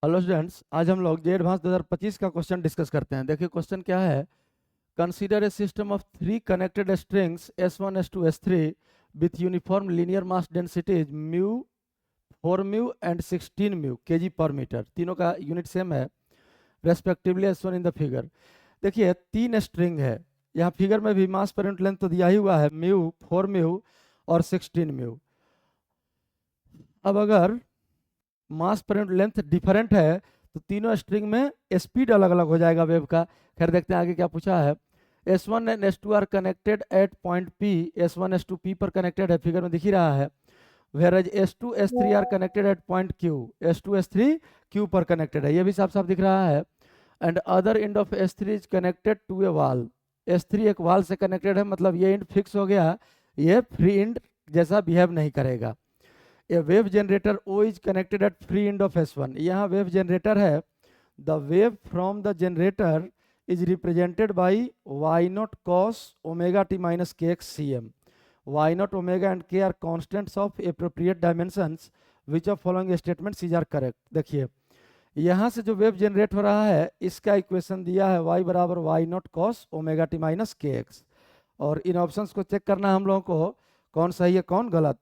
Hello students, आज हम लोग जे एडवांस 2025 का क्वेश्चन डिस्कस करते हैं। देखिए क्वेश्चन क्या है। Consider a system of 3 connected strings S1 S2 S3 with uniform linear mass densities mu 4 mu and 16 mu KG पर मीटर। तीनों का यूनिट सेम है respectively as shown in the figure. देखिए 3 स्ट्रिंग है, यहाँ फिगर में भी मास पर यूनिट लेंथ तो दिया ही हुआ है, म्यू 4 म्यू और 16 म्यू। अब अगर मास पर यूनिट लेंथ डिफरेंट है तो तीनों स्ट्रिंग में स्पीड अलग अलग हो जाएगा वेव का। खैर देखते हैं आगे क्या पूछा है। S1 and S2 are connected at point P। S1 S2 P पर कनेक्टेड है, फिगर में दिख ही रहा है। whereas S2 S3 are connected at point Q। S2 S3 Q पर कनेक्टेड है, ये भी साफ साफ दिख रहा है। And other end of S3 is connected to a wall. S3 एक वाल से कनेक्टेड है, मतलब ये एंड फिक्स हो गया, ये फ्री एंड जैसा बिहेव नहीं करेगा। A wave generator O is connected at free end of S1। यहाँ वेव जनरेटर है, the wave from the generator is represented by y naught cos omega t minus k x c m. y naught omega and k are constants of appropriate dimensions which of following statements is are correct. देखिए यहाँ से जो wave generate हो रहा है इसका equation दिया है y बराबर y naught cos omega t minus k x, और इन ऑप्शंस को चेक करना हम लोगों को कौन सही है कौन गलत।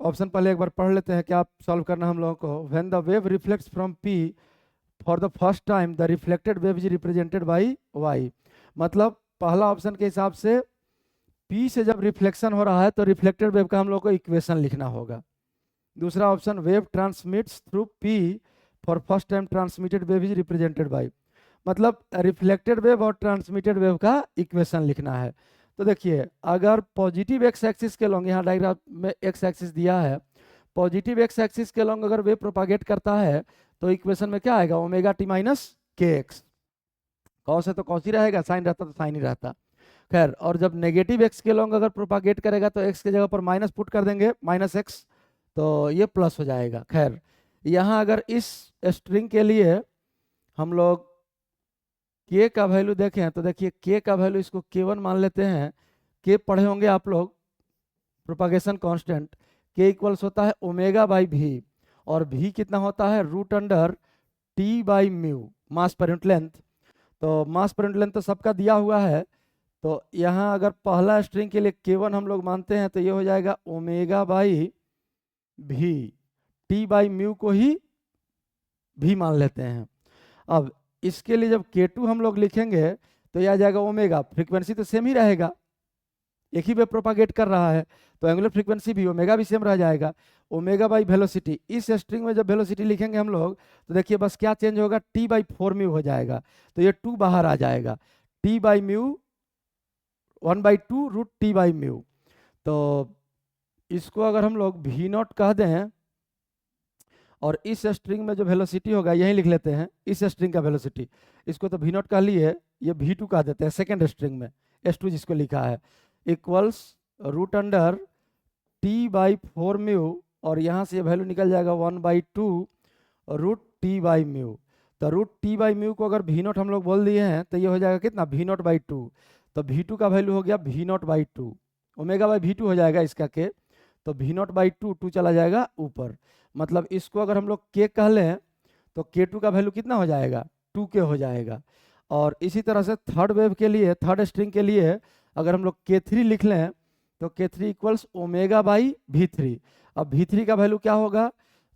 ऑप्शन पहले एक बार पढ़ लेते हैं, क्या सॉल्व करना हम लोगों को। When the wave reflects from P for the first time the reflected wave is represented by y। मतलब पहला ऑप्शन के हिसाब से P से जब रिफ्लेक्शन हो रहा है तो रिफ्लेक्टेड वेव का हम लोग को इक्वेशन लिखना होगा। दूसरा option wave transmits through P for first time transmitted wave is represented by, मतलब रिफ्लेक्टेड वेव और ट्रांसमिटेड वेव का इक्वेशन लिखना है। तो देखिए अगर पॉजिटिव एक्स एक्सिस के लॉन्ग, यहाँ डायग्राम में एक्स एक्सिस दिया है, पॉजिटिव एक्स एक्सिस के लॉन्ग अगर वेव प्रोपागेट करता है तो इक्वेशन में क्या आएगा, omega T minus k x. Cos है तो कॉस ही रहेगा, साइन रहता तो साइन ही रहता। खैर, और जब नेगेटिव एक्स के लॉन्ग अगर प्रोपागेट करेगा तो एक्स की जगह पर माइनस पुट कर देंगे, माइनस एक्स, तो ये प्लस हो जाएगा। खैर यहाँ अगर इस स्ट्रिंग के लिए हम लोग के का वैल्यू देखें तो देखिए के का वैल्यू इसको K1 मान लेते हैं। के पढ़े होंगे आप लोग प्रोपागेशन कांस्टेंट, के इक्वल्स होता है ओमेगा बाई भी, और भी कितना होता है root under T by mu mass पर यूनिट लेंथ। तो मास पर यूनिट लेंथ तो सबका दिया हुआ है, तो यहाँ अगर पहला स्ट्रिंग के लिए K1 हम लोग मानते हैं तो ये हो जाएगा ओमेगा बाई भी, टी बाई म्यू को ही भी मान लेते हैं। अब इसके लिए जब K2 हम लोग लिखेंगे तो यह आ जाएगा ओमेगा, फ्रीक्वेंसी तो सेम ही रहेगा, एक ही वेव प्रोपागेट कर रहा है तो एंगुलर फ्रीक्वेंसी भी ओमेगा भी सेम रह जाएगा। ओमेगा बाई वेलोसिटी, इस स्ट्रिंग में जब वेलोसिटी लिखेंगे हम लोग तो देखिए बस क्या चेंज होगा, टी बाई 4 म्यू हो जाएगा, तो ये 2 बाहर आ जाएगा, T by mu 1/2 root T by mu. तो इसको अगर हम लोग भी नॉट कह दें, और इस स्ट्रिंग में जो वेलोसिटी होगा यही लिख लेते हैं, इस स्ट्रिंग का वेलोसिटी, इसको तो भी नॉट कह लिए, ये V2 कह देते हैं सेकेंड स्ट्रिंग में, S2 जिसको लिखा है, equals root under T by 4 mu, और यहाँ से ये वैल्यू निकल जाएगा 1/2 रूट टी बाई म्यू। तो रूट टी बाई म्यू को अगर V0 हम लोग बोल दिए हैं तो ये हो जाएगा कितना, V0/2। तो V2 का वैल्यू हो गया V0/2, ओमेगा बाई V2 हो जाएगा इसका के, तो V0/2 2 चला जाएगा ऊपर, मतलब इसको अगर हम लोग के कह लें तो K2 का वैल्यू कितना हो जाएगा, 2K हो जाएगा। और इसी तरह से थर्ड वेव के लिए, थर्ड स्ट्रिंग के लिए अगर हम लोग K3 लिख लें तो K3 equals omega by V3। अब V3 का वैल्यू क्या होगा,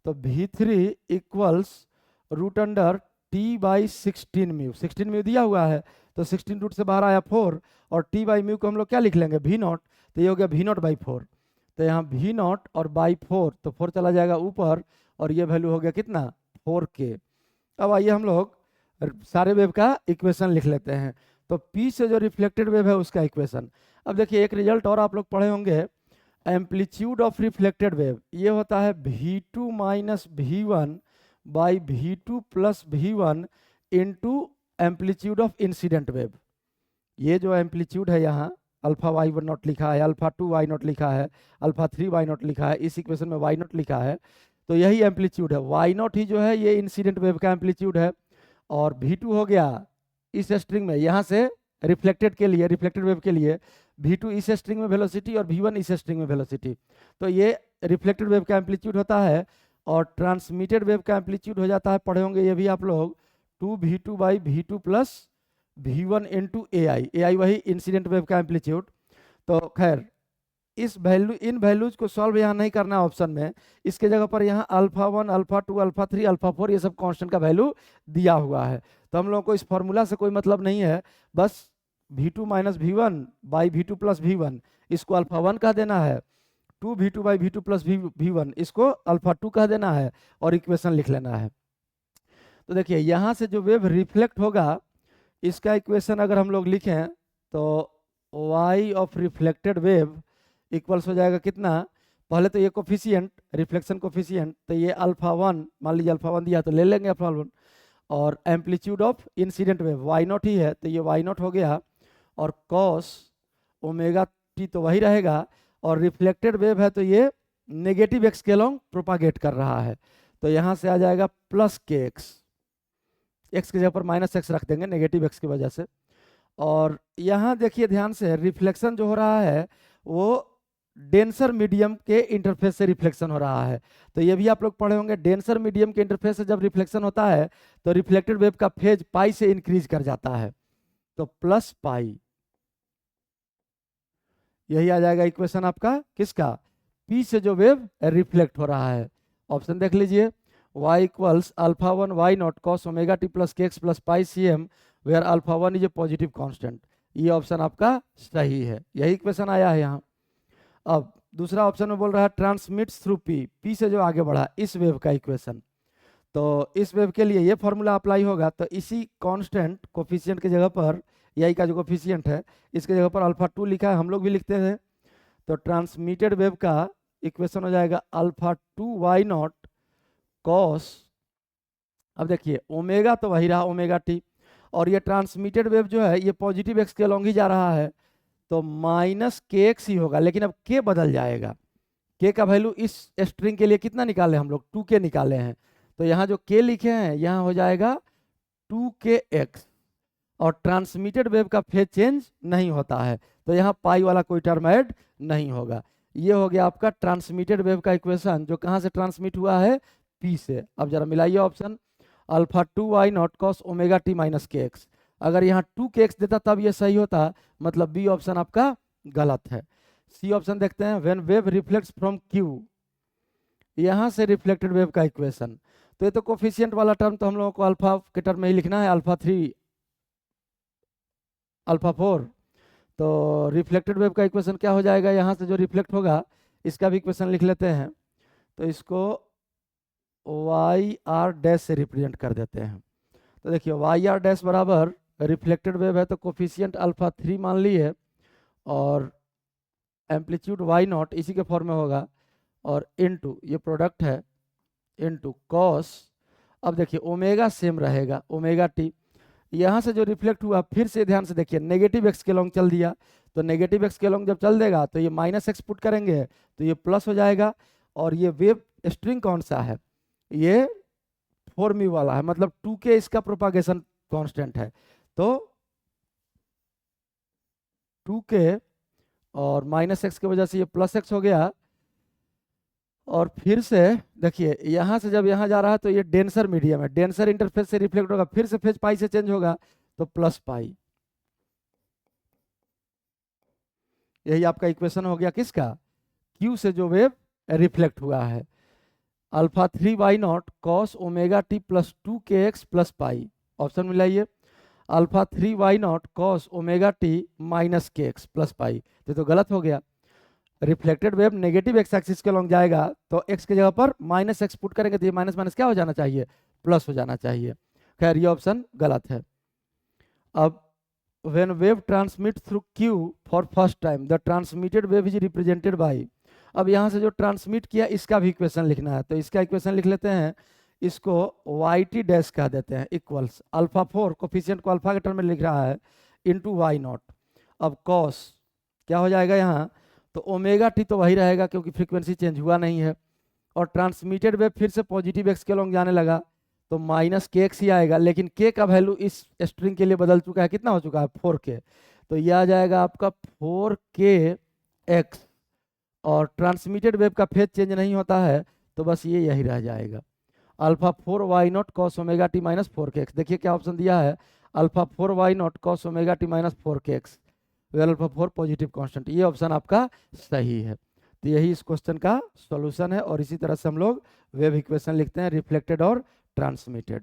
तो V3 equals root under T by 16 mu, 16 mu दिया हुआ है तो 16 रूट से बाहर आया 4, और टी बाई म्यू को हम लोग क्या लिख लेंगे, V0, तो ये हो गया V0/4। तो यहाँ V0 और बाई 4, तो 4 चला जाएगा ऊपर, और ये वैल्यू हो गया कितना, 4K। अब आइए हम लोग सारे वेव का इक्वेशन लिख लेते हैं। तो P से जो रिफ्लेक्टेड वेव है उसका इक्वेशन, अब देखिए एक रिजल्ट और आप लोग पढ़े होंगे, एम्पलीट्यूड ऑफ रिफ्लेक्टेड वेव ये होता है V2 minus V1 by V2 plus V1 into amplitude of incident wave. ये जो एम्पलीट्यूड है यहाँ अल्फा y0 लिखा है, अल्फा 2 y0 लिखा है, अल्फा 3 y0 लिखा है, इस इक्वेशन में y0 लिखा है, तो यही एम्पलीट्यूड है। y0 ही जो है ये इंसिडेंट वेव का एम्पलीट्यूड है, और V2 हो गया इस स्ट्रिंग में, यहाँ से रिफ्लेक्टेड के लिए, रिफ्लेक्टेड वेव के लिए V2 इस स्ट्रिंग में वेलोसिटी और V1 इस स्ट्रिंग में वेलोसिटी, तो ये रिफ्लेक्टेड वेव का एम्पलीट्यूड होता है। और ट्रांसमिटेड वेव का एम्पलीट्यूड हो जाता है, पढ़े होंगे ये भी आप लोग, 2v2/v2 plus v1 into ai वही इंसिडेंट वेव का एम्पलीट्यूड। तो खैर इस वैल्यू इन वैल्यूज को सॉल्व यहाँ नहीं करना है ऑप्शन में, इसके जगह पर यहाँ α1 α2 α3 α4 ये सब कांस्टेंट का वैल्यू दिया हुआ है। तो हम लोगों को इस फॉर्मूला से कोई मतलब नहीं है, बस v2 minus v1/v2 plus v1 इसको α1 कह देना है, 2v2/v2 प्लस v1 इसको α2 कह देना है और इक्वेशन लिख लेना है। तो देखिए यहाँ से जो वेव रिफ्लेक्ट होगा इसका इक्वेशन अगर हम लोग लिखें तो y of reflected wave equals हो जाएगा कितना, पहले तो ये कोफिशिएंट रिफ्लेक्शन कोफिशिएंट, तो ये α1 मान लीजिए α1 दिया तो ले लेंगे α1, और amplitude of incident wave y0 ही है तो ये y0 हो गया, और cos ओमेगा t तो वही रहेगा, और रिफ्लेक्टेड वेव है तो ये नेगेटिव एक्स के अलोंग प्रोपागेट कर रहा है, तो यहाँ से आ जाएगा प्लस के एक्स, एक्स की जगह पर माइनस एक्स रख देंगे नेगेटिव एक्स की वजह से। और यहाँ देखिए ध्यान से रिफ्लेक्शन जो हो रहा है वो डेंसर मीडियम के इंटरफेस से रिफ्लेक्शन हो रहा है, तो ये भी आप लोग पढ़े होंगे, डेंसर मीडियम के इंटरफेस से जब रिफ्लेक्शन होता है तो रिफ्लेक्टेड वेव का फेज पाई से इंक्रीज कर जाता है, तो प्लस पाई, यही आ जाएगा इक्वेशन आपका किसका, पी से जो वेव रिफ्लेक्ट हो रहा है। ऑप्शन देख लीजिए, y equals α1 y0 cos omega t plus k x plus pi c m where α1 is a positive constant, ये ऑप्शन आपका सही है, यही इक्वेशन आया है यहाँ। अब दूसरा ऑप्शन में बोल रहा है ट्रांसमिट्स थ्रू पी से जो आगे बढ़ा इस वेव का इक्वेशन, तो इस वेव के लिए ये फॉर्मूला अप्लाई होगा, तो इसी कांस्टेंट कोफिशिएंट की जगह पर यही का जो कोफिशिएंट है इसके जगह पर α2 लिखा है, हम लोग भी लिखते हैं, तो ट्रांसमिटेड वेव का इक्वेशन हो जाएगा α2 y0 cos, अब देखिए ओमेगा तो वही रहा ओमेगा टी, और ये ट्रांसमिटेड वेव जो है ये पॉजिटिव एक्स के अलोंग ही जा रहा है तो माइनस के एक्स ही होगा, लेकिन अब के बदल जाएगा, के का वैल्यू इस स्ट्रिंग के लिए कितना निकाले हम लोग 2k निकाले हैं, तो यहाँ जो k लिखे हैं यहाँ हो जाएगा 2kx, और ट्रांसमिटेड वेव का फेज चेंज नहीं होता है तो यहाँ पाई वाला कोई टर्म ऐड नहीं होगा। ये हो गया आपका ट्रांसमिटेड वेव का इक्वेशन जो कहाँ से ट्रांसमिट हुआ है पी से। अब जरा मिलाइए option, α2 y0 cos omega T minus k x, अगर यहाँ 2kx देता तब ये सही होता, मतलब बी ऑप्शन आपका गलत है। सी ऑप्शन देखते हैं, when wave reflects from Q, यहाँ से रिफ्लेक्टेड वेव का इक्वेशन, तो ये तो कोफिशिएंट वाला टर्म तो हम लोगों को अल्फा के टर्म में ही लिखना है, α3 α4, तो रिफ्लेक्टेड वेव का इक्वेशन क्या हो जाएगा, यहाँ से जो रिफ्लेक्ट होगा इसका भी इक्वेशन लिख लेते हैं, तो इसको वाई आर डैश से रिप्रेजेंट कर देते हैं, तो देखिए वाई आर डैश बराबर रिफ्लेक्टेड वेव है तो कोफिशिएंट α3 मान लिए और एम्पलीट्यूड y0 इसी के फॉर्म में होगा, और इनटू ये प्रोडक्ट है इनटू कॉस, अब देखिए ओमेगा सेम रहेगा ओमेगा टी, यहाँ से जो रिफ्लेक्ट हुआ फिर से ध्यान से देखिए नेगेटिव एक्स के लॉन्ग चल दिया, तो नेगेटिव एक्स के लॉन्ग जब चल देगा तो ये माइनस एक्स पुट करेंगे तो ये प्लस हो जाएगा, और ये वेव स्ट्रिंग कौन सा है, ये 4μ वाला है, मतलब 2k इसका प्रोपागेशन कांस्टेंट है, तो 2k और माइनस एक्स की वजह से ये प्लस एक्स हो गया, और फिर से देखिए यहाँ से जब यहाँ जा रहा है तो ये डेंसर मीडियम है, डेंसर इंटरफेस से रिफ्लेक्ट होगा, फिर से फेज पाई से चेंज होगा तो प्लस पाई, यही आपका इक्वेशन हो गया किसका, क्यू से जो वेव रिफ्लेक्ट हुआ है, α3 y0 cos omega t plus 2kx plus pi, option मिलाइए, α3 y0 cos omega T minus k x plus pi, तो गलत हो गया, reflected wave negative x axis के लॉन्ग जाएगा तो एक्स की जगह पर माइनस एक्स पुट करेंगे तो ये माइनस माइनस क्या हो जाना चाहिए, प्लस हो जाना चाहिए, खैर ये ऑप्शन गलत है। अब when wave transmit through Q for first time the transmitted wave is represented by, अब यहाँ से जो ट्रांसमिट किया इसका भी इक्वेशन लिखना है, तो इसका इक्वेशन लिख लेते हैं, इसको वाई टी डैश कह देते हैं, इक्वल्स α4 कोफिशिएंट को अल्फा के टर्म में लिख रहा है इंटू y0, अब कॉस क्या हो जाएगा यहाँ, तो ओमेगा टी तो वही रहेगा क्योंकि फ्रीक्वेंसी चेंज हुआ नहीं है, और ट्रांसमिटेड वेव फिर से पॉजिटिव एक्स के लॉन्ग जाने लगा तो माइनस के एक्स ही आएगा, लेकिन के का वैल्यू इस स्ट्रिंग के लिए बदल चुका है, कितना हो चुका है 4k, तो यह आ जाएगा आपका 4kx, और ट्रांसमिटेड वेव का फेज चेंज नहीं होता है तो बस ये यही रह जाएगा। Alpha 4 Y naught cos omega T minus 4 K X, देखिए क्या ऑप्शन दिया है, alpha 4 Y naught cos omega T minus 4 K X, alpha 4 positive constant, ये ऑप्शन आपका सही है। तो यही इस क्वेश्चन का सॉल्यूशन है। और इसी तरह से हम लोग वेव इक्वेशन लिखते हैं, रिफ्लेक्टेड और ट्रांसमिटेड।